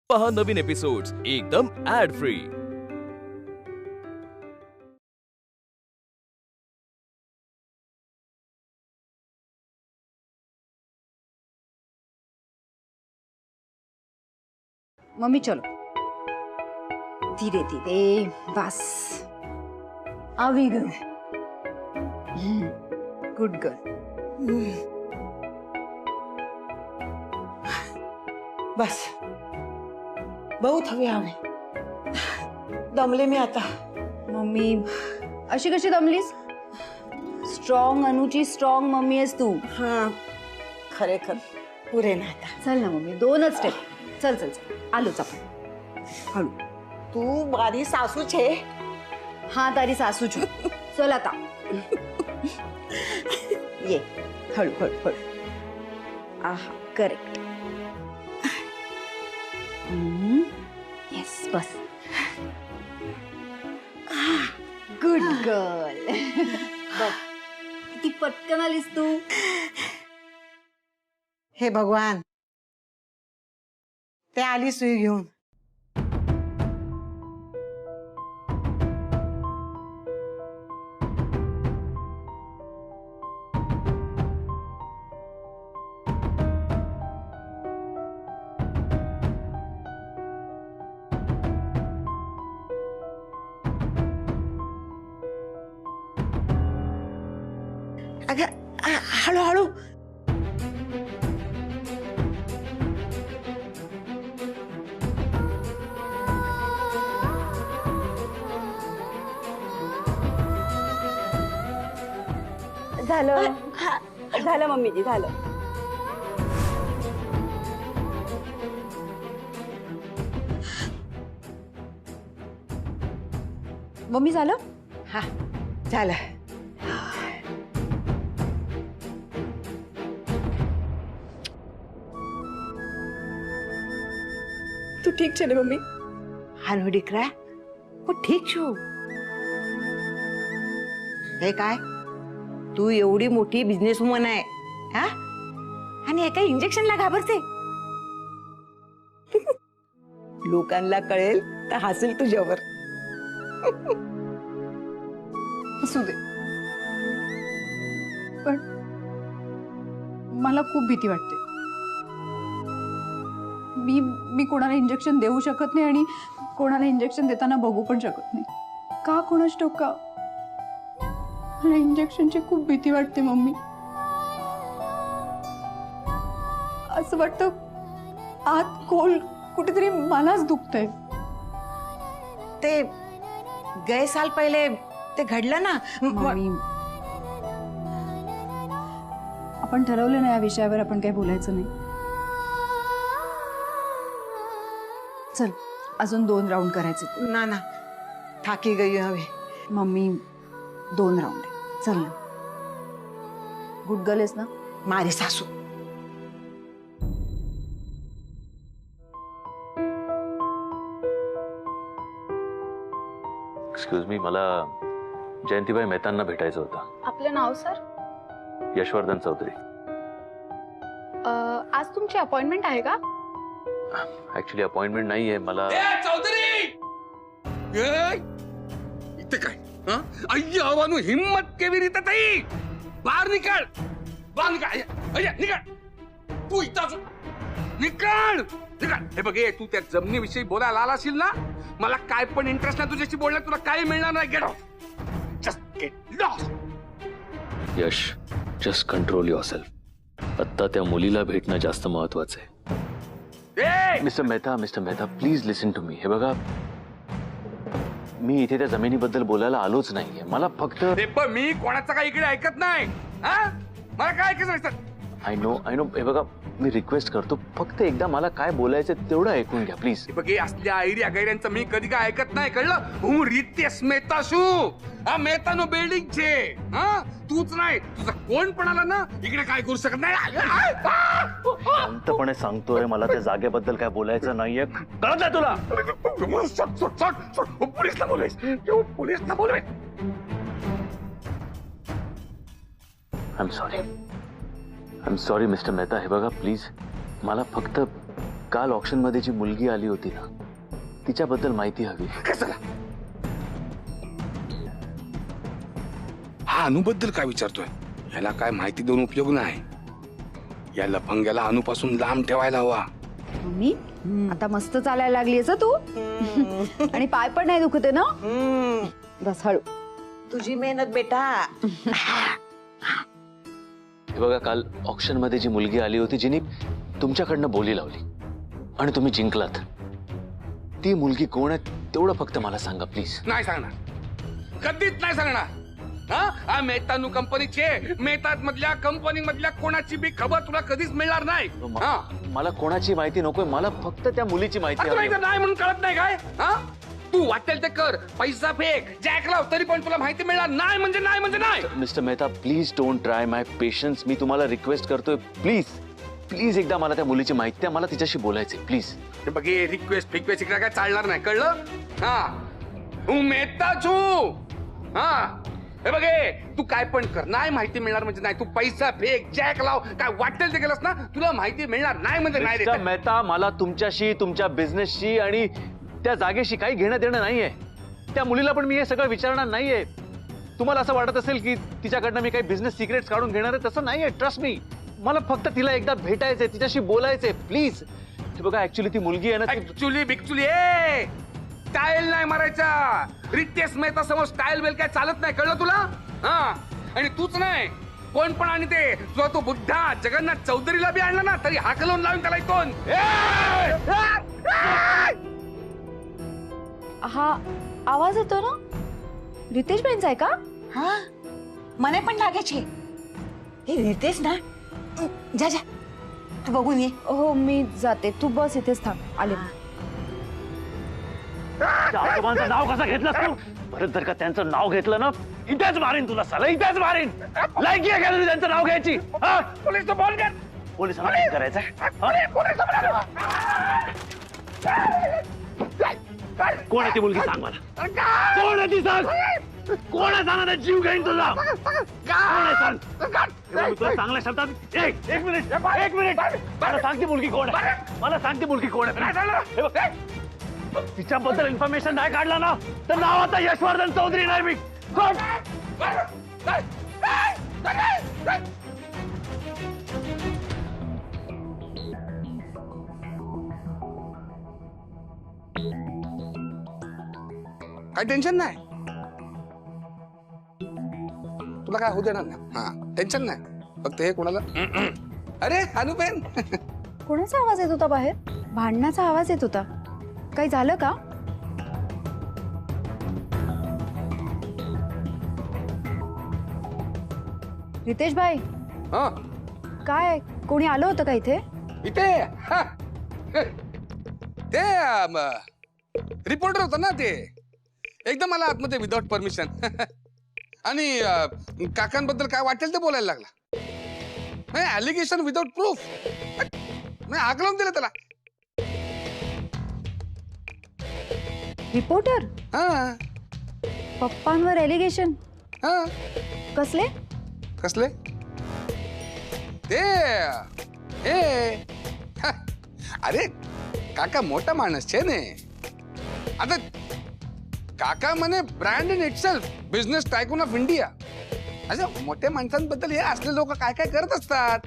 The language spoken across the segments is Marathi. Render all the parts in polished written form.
पहा नवीन एपिसोड्स एकदम ऍड फ्री। मम्मी चलो धीरे धीरे बस अभी गए गुड गर्ल बस बहुत हवे हवे दमले मी आता। मम्मी अशी कशी दमलीस स्ट्रॉंग अनुची स्ट्रॉंग मम्मी आहेस तू। हाँ खरे खर पुरे ना आता। चल ना मम्मी दोनच स्टेप चल चल चल आलोच आपण हळू। तू मारी सासू छे। हाँ तारी सासू छू चल आता ये हळू हळू हळू आहा करेक्ट यस बस गुड गर्ल बघ किती पटकन आलीस तू। हे भगवान ते आली सुई घेऊन। अगं हळू हळू झालं झालं मम्मीजी झालं। मम्मी झालं हा झालं। तू ठीक छे ने मम्मी। हालो दीकरा हो ठीक छू। हे काय तू एवढी मोठी बिझनेस वुमन आहे हा आणि एका इंजेक्शनला घाबरते। लोकांना कळेल तर हसेल तुझ्यावर। असू दे पण मला खूप भीती वाटते। मी कोणाला इंजेक्शन देऊ शकत नाही आणि कोणाला इंजेक्शन देताना बघू पण शकत नाही। का कोणाच ठोका मला इंजेक्शनची खूप भीती वाटते मम्मी। असं वाटतं आत खोल कुठेतरी मलाच दुखतंय। ते गए साल पहिले ते घडलं ना। मम्मी आपण ठरवलं ना या विषयावर आपण काही बोलायचं नाही। चल अजून 2 राउंड करायचे। ना ना थाकी गई हवे। मम्मी 2 राउंड आहे चल ना। गुड गर्ल आहेस ना। मारी सासू एक्सक्यूज मी मला जयंतीबाई मेहतांना भेटायचं होतं। आपलं नाव सर? यशवर्धन चौधरी। आज तुमची अपॉइंटमेंट आहे का? ऍक्च्युली अपॉइंटमेंट नाहीये मला। चौधरी इथे काय अय्या हवानू हिम्मत केवी रीत ताई बाहर निकाल बाहर निकाल अय्या निकाल तू इथं निकाल निकाल। हे बघ तू त्या जमिनीविषयी बोलायला आला असेल ना मला काय पण इंटरेस्ट नाही तुझ्याशी बोलण्यात। तुला काही मिळणार नाही। Get out just get lost. Yash just control yourself. आता त्या मुलीला भेटणं जास्त महत्वाचं आहे। Mister Mehta please listen to me. हे बघा मी इथे त्या जमिनीबद्दल बोलायला आलोच नाहीये। मला फक्त मी कोणाचं काही इकडे ऐकत नाही। मला काय ऐकायचं नसतं। आय नो हे बघा मी रिक्वेस्ट करतो फक्त एकदा मला काय बोलायचं तेवढं ऐकून घ्या प्लीज। बघे असल्या आयडिया गैऱ्यांचं मी कधी काय ऐकत नाही कळलं। हूँ रितेश मेहता शू हा मेहतानो बिल्डिंग छे हा तूच नाही तुझा कोण पण आला ना इकडे काय करू शकत नाही। शांतपणे सांगतोय मला त्या जागेबद्दल काय बोलायचं नाहीये कळतंय तुला। पोलीसला बोलायचं पोलीसला बोलवायचं। I am sorry mister Mehta. हे बघा प्लीज मला फक्त काल ऑक्शन मध्ये जी मुलगी आली होती ना, तिच्याबद्दल माहिती हवी. कशाला? हा अनुभद्दल काय विचारतोय? याला काय माहिती देऊन उपयोग नाही. या लफंग्याला अनुपासून लांब ठेवायला हवा. मम्मी आता मस्त चालायला लागलीस तू. आणि पाय पण नाही दुखते ना? बस हळू. तुझी मेहनत बेटा. हे बघा, काल ऑक्शन मध्ये जी मुलगी आली होती जिने तुमच्याकडनं बोली लावली आणि तुम्ही जिंकलात, ती मुलगी कोण आहे तेवढं फक्त मला सांगा प्लीज. नाही सांगणार, कधीच नाही सांगणार. हा मेहतानू कंपनीचे मेहतात मधल्या कंपनी मधल्या कोणाची बी खबर तुला कधीच मिळणार नाही. मला कोणाची माहिती नकोय, मला फक्त त्या मुलीची माहिती हवी. नाही म्हणून कळत नाही काय? तू वाटेल ते कर, पैसा फेक, जॅक लाव, तरी पण तुला माहिती मिळणार नाही. म्हणजे नाही म्हणजे नाही. Mister Mehta, please don't try my patience. मी तुम्हाला रिक्वेस्ट करतोय, प्लीज प्लीज एकदा मला त्या मुलीची माहिती द्या. मला तिच्याशी बोलायचंय प्लीज. हे बघ, रिक्वेस्ट फिक्वेस्ट इकडे काय चालणार नाही, कळलं? तू मेहताच हो. हे बघे, तू काय पण कर, नाही माहिती मिळणार म्हणजे नाही. तू पैसा फेक, जॅक लाव, काय वाटेल ते केलंस ना, तुला माहिती मिळणार नाही म्हणजे नाही. मिस्टर मेहता, मला तुमच्याशी, तुमच्या बिझनेसशी आणि त्या जागेशी काही घेणं देणं नाहीये. त्या मुलीला पण मी हे सगळं विचारणार नाहीये. तुम्हाला असं वाटत असेल की तिच्याकडनं मी काही बिझनेस सिक्रेट्स काढून घेणार आहे, तसं नाहीये. Trust me. मला फक्त तिला एकदा भेटायचंय, तिच्याशी बोलायचंय प्लीज. हे बघा, ऍक्च्युली ती मुलगी आहे ना, ऍक्च्युली बिक्चुली स्टाईल नाही मारायचा. रितेश मेहता समोर स्टाईल वेल काय चालत नाही, कळलं तुला? आणि तूच नाही, कोण पण. आणि ते तुझा तो बुद्धा जगन्नाथ चौधरीला बी आणला ना, तरी हाकलून लावून त्याला इथून. हा आवाज येतो ना, रितेश बेनचा आहे का? हा, मने पण लागायचे. हे रितेश ना, जा जा तू बघून ये. हो मी जाते, तू बस इथेच थांब, आले. आजोबांचं नाव कसं घेतलंस तू? परत जर का त्यांचं नाव घेतलं ना, इथेच मारीन तुला साला, इथेच मारीन. लायकी आहे का तुझी त्यांचं नाव घ्यायची? पोलीस तो फोन कर. पोलिसांना काय करायचं? कोण आहे ती मुलगी, सांग मला. कोण आहे ती, सांग. कोण आहे, सांग ना, जीव घेईन तुझा. कोण आहे, सांग. मी तुला चांगल्या शब्दात एक मिनिट मला सांग ती मुलगी कोण आहे. मला सांग ती मुलगी कोण आहे. तिच्याबद्दल इन्फॉर्मेशन नाही काढला ना, तर नाव आता यशवर्धन चौधरी नाही. मी काय टेन्शन नाही, तुला काय होऊ देणार नाही. टेन्शन नाही, फक्त हे कोणाला. अरे अनुपेन, कोणाचा आवाज येत होता बाहेर? भांडणाचा आवाज येत होता. काही झालं का? रितेश भाई, काय कोणी आलं होतं का इथे? इथे ते रिपोर्टर होता ना, ते एकदम मला आतमध्ये विदाउट परमिशन. आणि काकांबद्दल काय वाटेल ते बोलायला लागला. ऍलिगेशन विदाउट प्रूफ. हाकलून दिलं त्याला. रिपोर्टर? पप्पांवर एलिगेशन? कसले कसले? ते अरे काका मोठा माणूस छे ने. आता काका म्हणे brand in itself, business tycoon of India. अच्छा, मोठ्या माणसांबद्दल हे असले लोक काय काय करत असतात.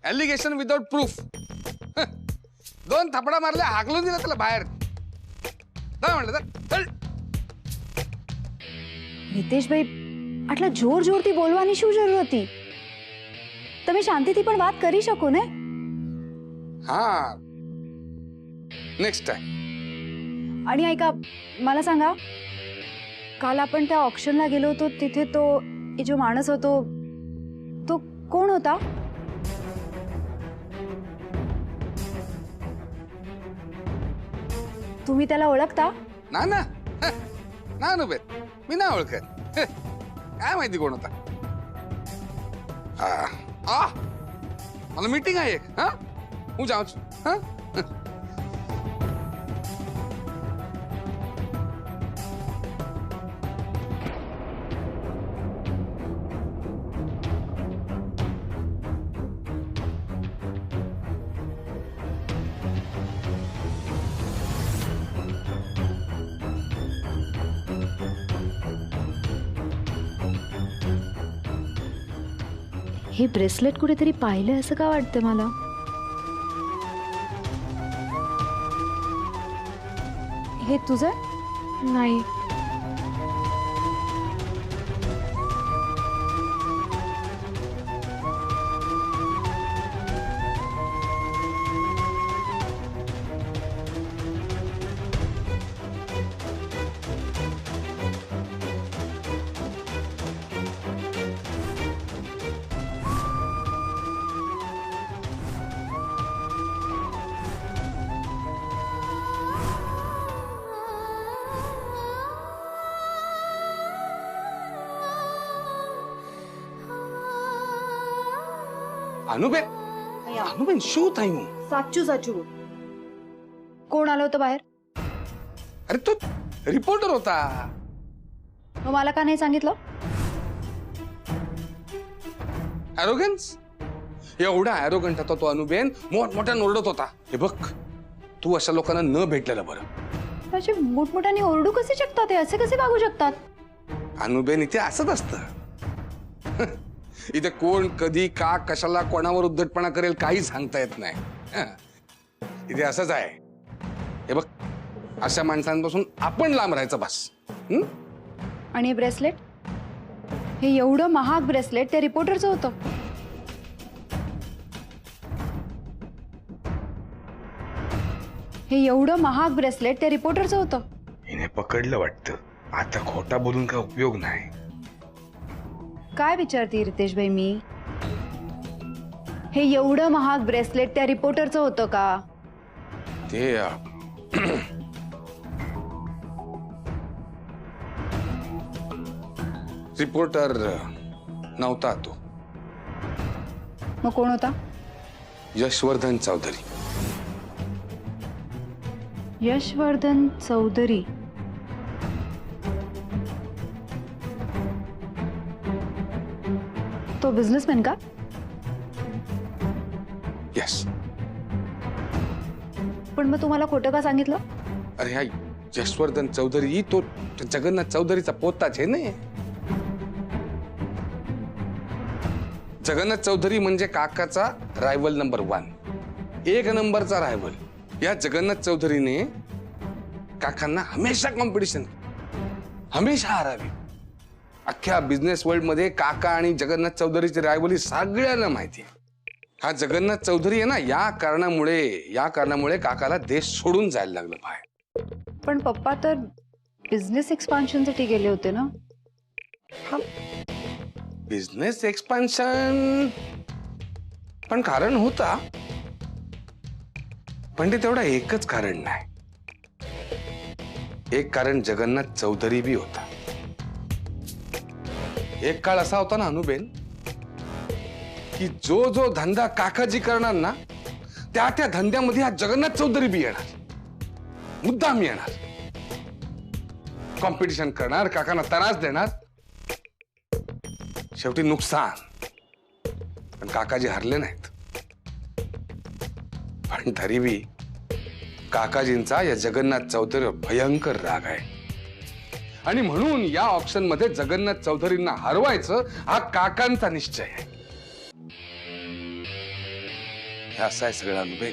Allegation without proof. 2 थपडा मारल्या, हाकलून दिला त्याला बाहेर. म्हणलं रितेश भाई, આટલા જોર જોરથી બોલવાની શું જરૂર હતી? તમે શાંતિથી પણ વાત કરી શકો ને? હા, नेक्स्ट टाइम. आणि ऐका, मला सांगा, काल आपण त्या ऑक्शनला गेलो होतो, तिथे तो जो माणूस होतो तो कोण होता? तुम्ही त्याला ओळखता? ना ना ना नुबे, मी ना ओळखत. काय माहिती कोण होता. मला मीटिंग आहे एक. હું જાઉં છું. हे ब्रेसलेट कुठेतरी पाहिलं असं का वाटतं मला? हे तुझं? नाही. अनुबेन શું થયું? साचू कोण आलं होतं बाहेर? अरे तो रिपोर्टर होता. मग मला का नाही सांगितलं? ॲरोगन्स एवढा ॲरोगंट होता तो अनुबेन, मोठमोठ्यानं ओरडत होता. हे बघ, तू अशा लोकांना न भेटलेलं बरं. माझे मोठमोठ्याने ओरडू कसे शकतात? हे असे कसे वागू शकतात? अनुबेन इथे असंच असतं. इथे कोण कधी का कशाला कोणावर उद्धटपणा करेल काही सांगता येत नाही. इथे असंच आहे. हे बघ, अशा माणसांपासून आपण लांब राहायचं बस. आणि हे ब्रेसलेट, हे एवढं महाग ब्रेसलेट त्या रिपोर्टरचं होतं. हे एवढं महाग ब्रेसलेट त्या रिपोर्टरचं होतं. हिने पकडलं वाटतं. आता खोटा बोलून काय उपयोग नाही. काय विचारते रितेश भाई मी? हे एवढं महाग ब्रेसलेट त्या रिपोर्टरचं होतं का? ते रिपोर्टर नव्हता तो. मग कोण होता? यशवर्धन चौधरी. यशवर्धन चौधरी. तो बिझनेसमॅन का? येस. पण मग तुम्हाला खोटं का सांगितलं? अरे हा यशवर्धन चौधरी तो जगन्नाथ चौधरीचा पोताच आहे ना. जगन्नाथ चौधरी म्हणजे काकाचा रायवल नंबर 1, 1 नंबरचा रायवल. या जगन्नाथ चौधरीने काकांना हमेशा कॉम्पिटिशन, हमेशा हरावी. अख्ख्या बिझनेस वर्ल्ड मध्ये काका आणि जगन्नाथ चौधरीची रायवली सगळ्यांना माहिती आहे. हा जगन्नाथ चौधरी आहे ना, या कारणामुळे काकाला देश सोडून जायला लागलं बाहेर. पण पप्पा तर बिझनेस एक्सपान्शनसाठी गेले होते ना. बिझनेस एक्सपान्शन पण कारण होता, पण ते तेवढा एकच कारण नाही. एक कारण जगन्नाथ चौधरी भी होता. एक काळ असा होता ना अनुबेन, की जो धंदा काकाजी करणार ना, त्या धंद्यामध्ये हा जगन्नाथ चौधरी बी येणार, मुद्दाम येणार. कॉम्पिटिशन करणार, काकांना त्रास देणार, शेवटी नुकसान. पण काकाजी हरले नाहीत. पण तरी बी काकाजींचा या जगन्नाथ चौधरीवर भयंकर राग आहे. आणि म्हणून या ऑप्शन मध्ये जगन्नाथ चौधरींना हरवायचं हा काकांचा निश्चय आहे. असं आहे सगळं अनुभव.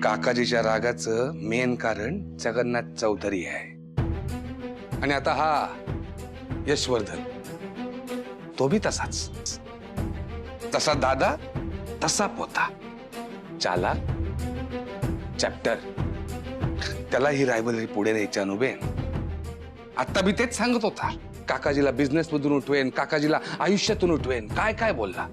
काकाजीच्या रागाचं मेन कारण जगन्नाथ चौधरी आहे. आणि आता हा यशवर्धन, तो भी तसाच. तसा दादा तसा पोता. चालाक, चॅप्टर. त्याला ही रायवलरी पुढे न्यायची अनुबेन. आता बी तेच सांगत होता, काकाजीला बिझनेस मधून उठवेन, काकाजीला आयुष्यातून उठवेन, काय काय बोलला.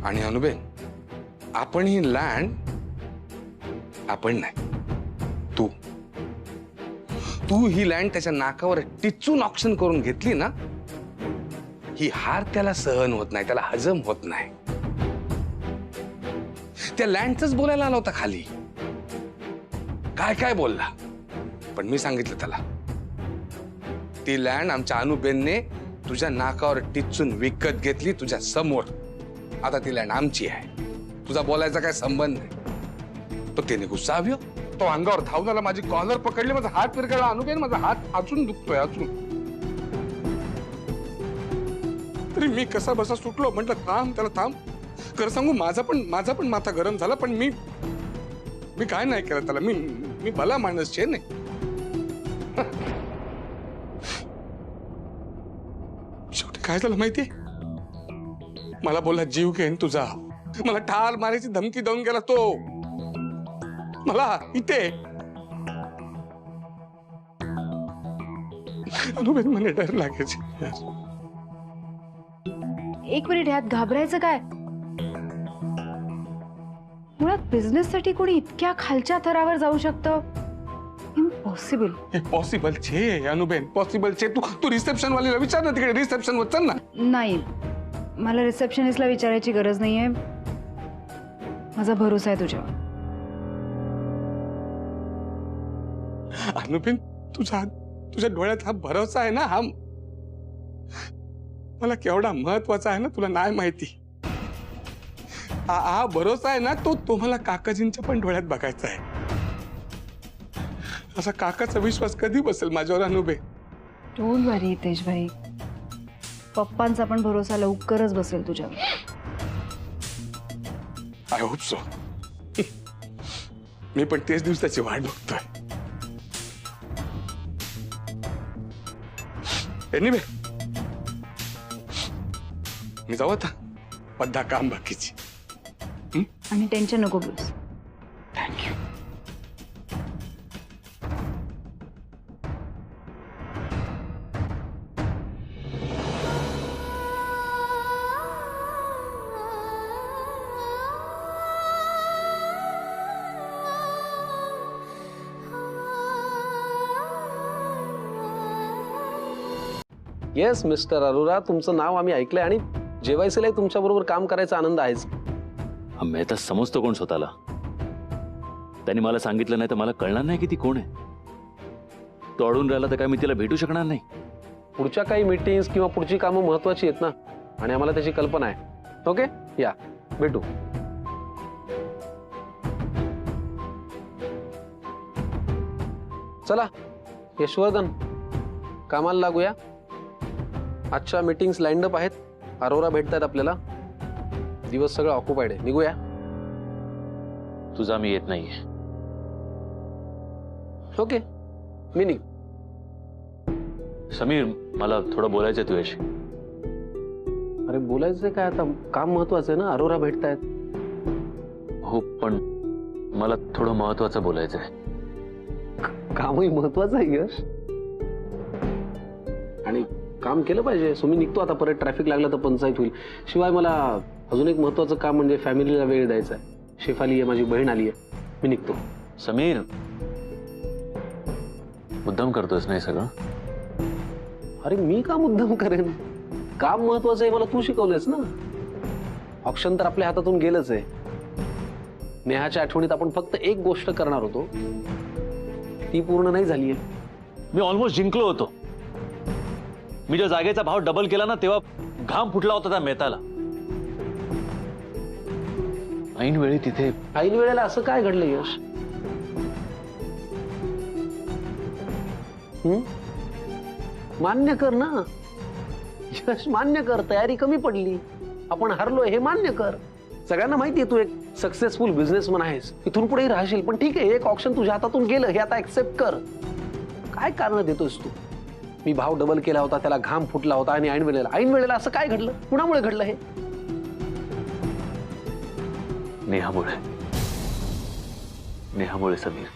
आणि अनुबेन, आपण ही लँड, आपण नाही, तू ही लँड त्याच्या नाकावर टिचून ऑक्शन करून घेतली ना, ही हार त्याला सहन होत नाही, त्याला हजम होत नाही. त्या लँडच बोलायला आला होता खाली, काय काय बोलला. पण मी सांगितलं त्याला, ती लँड आमच्या अनुबेनने तुझ्या नाकावर टिचून विकत घेतली तुझ्या समोर. आता ती लँड आमची आहे, तुझा बोलायचा काय संबंध नाही. तो त्याने गुस्साव्यो, तो अंगावर धावून माझी कॉलर पकडली, माझा हात विरघळला. अनुबेन, माझा हात अजून दुखतोय, अजून. तरी मी कसा बसा सुटलो. म्हटलं थांब, त्याला थांब. खरं सांगू माझा पण माथा गरम झाला. पण मी काय नाही केलं त्याला. मी भला माणूस छे नाही. शेवटी काय झालं माहितीये, मला बोलला जीव घेईन तुझा. मला ठार मारायची धमकी देऊन गेला तो. मला इथे अनुबेन मला डर लागायचे. एक मिनिट, ह्यात घाबरायचं काय? मुळात बिझनेस साठी कोणी इतक्या खालच्या थरावर जाऊ शकतं? इम्पॉसिबल. पॉसिबल छे अनुबेन, पॉसिबल छे. तू रिसेप्शन वालीला विचार ना, तिकडे रिसेप्शन वर चल ना. नाही, मला रिसेप्शनिस्टला विचारायची गरज नाहीये. माझा भरोसा आहे तुझ्यावर. अनुबेन, तुझ्या डोळ्यात हा भरोसा आहे ना, हा मला केवढा महत्वाचा आहे ना तुला नाही माहिती. हा भरोसा आहे ना, तो तुम्हाला काकाजींच्या पण डोळ्यात बघायचा आहे. असा काकाचा विश्वास कधी बसेल माझ्यावर अनुबे? डोंट वरी तेज भाई, पप्पांचा पण भरोसा लवकरच बसेल तुझ्यावर. I hope so. मी पण तेच दिवसाची वाट बघतोय. एनिवे, मी जाऊ आता. पद्धा काम बाकीची. आणि टेन्शन नको घेऊस. थँक्यू. येस मिस्टर अरोरा, तुमचं नाव आम्ही ऐकलंय आणि जेवायसीलाही तुमच्या बरोबर काम करायचा आनंद आहेच. मेहता समजतो कोण स्वतःला. त्यांनी मला सांगितलं नाही तर मला कळणार नाही की ती कोण आहे. तो अडून राहिला तर काय मी तिला भेटू शकणार नाही. पुढच्या काही मीटिंग्स किंवा पुढची कामं महत्वाची आहेत ना, आणि आम्हाला त्याची कल्पना आहे. ओके, या भेटू. चला यशवर्धन, कामाला लागूया. आजच्या मीटिंग्स लाईंड अप आहेत. अरोरा भेटतायत आपल्याला. दिवस सगळं ऑक्युपाइड आहे. निघूया. तुझा मी येत नाहीये. ओके, मी निघ. समीर, मला थोडं बोलायचंय तुझ्याशी. अरे बोलायचंय काय आता, काम महत्वाचं आहे ना. अरोरा भेटतायत. हो, पण मला थोडं महत्वाचं बोलायचंय. कामही महत्वाचं आहे यश, आणि काम केलं पाहिजे. सो मी निघतो आता. परत ट्रॅफिक लागलं तर पंचायत होईल. शिवाय मला अजून एक महत्वाचं काम म्हणजे फॅमिलीला वेळ द्यायचा आहे. शेफाली आहे, माझी बहीण आली आहे. मी निघतो. समीर, मुद्दाम करतोयस नाही सगळं? अरे मी का मुद्दाम करेन? काम महत्वाचं आहे, मला तू शिकवलंयस ना. ऑप्शन तर आपल्या हातातून गेलंच आहे. नेहाच्या आठवणीत आपण फक्त एक गोष्ट करणार होतो, ती पूर्ण नाही झालीये. मी ऑलमोस्ट जिंकलो होतो. मी ज्या जागेचा भाव डबल केला ना, तेव्हा घाम फुटला होता त्या मेहताला. ऐन वेळी तिथे. ऐन वेळेला असं काय घडलं यश? मान्य कर ना यश, मान्य कर. तयारी कमी पडली, आपण हरलोय हे मान्य कर. सगळ्यांना माहितीये तू एक सक्सेसफुल बिझनेसमन आहेस. इथून पुढेही राहशील. पण ठीक आहे, एक ऑप्शन तुझ्या हातातून गेलं, हे आता ऍक्सेप्ट कर. काय कारण देतोस तू? मी भाव डबल केला होता, त्याला घाम फुटला होता, आणि ऐन वेळेला असं काय घडलं? कुणामुळे घडलं हे? नेहामुळे. नेहामुळे समीर.